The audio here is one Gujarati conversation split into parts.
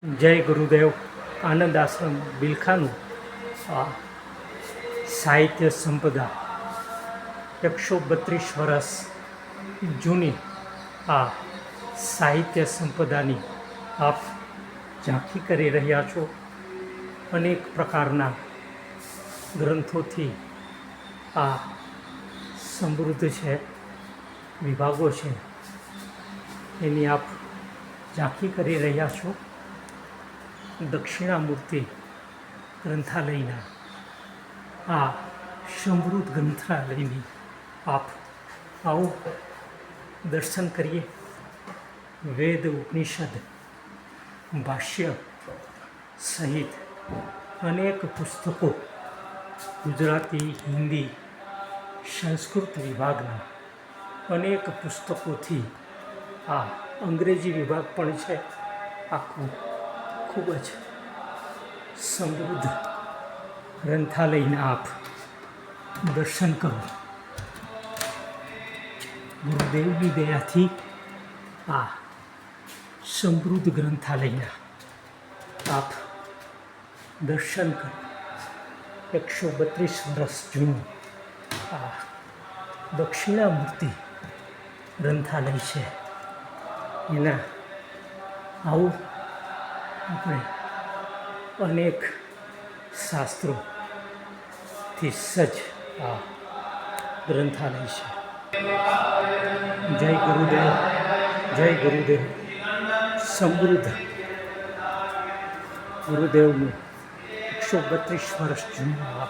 જય ગુરુદેવ. આનંદ આશ્રમ બિલખાનું આ સાહિત્ય સંપદા 132 વર્ષ જૂની આ સાહિત્ય સંપદાની આપ ઝાંખી કરી રહ્યા છો. અનેક પ્રકારના ગ્રંથોથી આ સમૃદ્ધ છે, વિભાગો છે, એની આપ ઝાંખી કરી રહ્યા છો. દક્ષિણામૂર્તિ ગ્રંથાલયના આ સમૃદ્ધ ગ્રંથાલયની આપ આવો દર્શન કરીએ. વેદ ઉપનિષદ ભાષ્ય સહિત અનેક પુસ્તકો ગુજરાતી, હિન્દી, સંસ્કૃત વિભાગના અનેક પુસ્તકોથી આ અંગ્રેજી વિભાગ પણ છે. આખું ખૂબ જ સમૃદ્ધ ગ્રંથાલયના આપ દર્શન કરો. ગુરુદેવની દયાથી આ સમૃદ્ધ ગ્રંથાલયના આપ દર્શન કરો. 132 વર્ષ જૂનું આ દક્ષિણામૂર્તિ ગ્રંથાલય છે. એના આવું આપણે અનેક શાસ્ત્રોથી સજ્જ આ ગ્રંથાલય છે. જય ગુરુદેવ, જય ગુરુદેવ. સમૃદ્ધ ગુરુદેવનું 132 વર્ષ જૂનું આ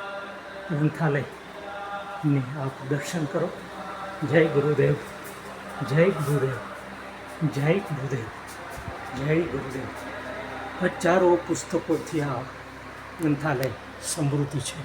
ગ્રંથાલયને આપ દર્શન કરો. જય ગુરુદેવ, જય ગુરુદેવ, જય ગુરુદેવ, જય ગુરુદેવ. હજારો પુસ્તકોથી આ ગ્રંથાલય સમૃદ્ધ છે.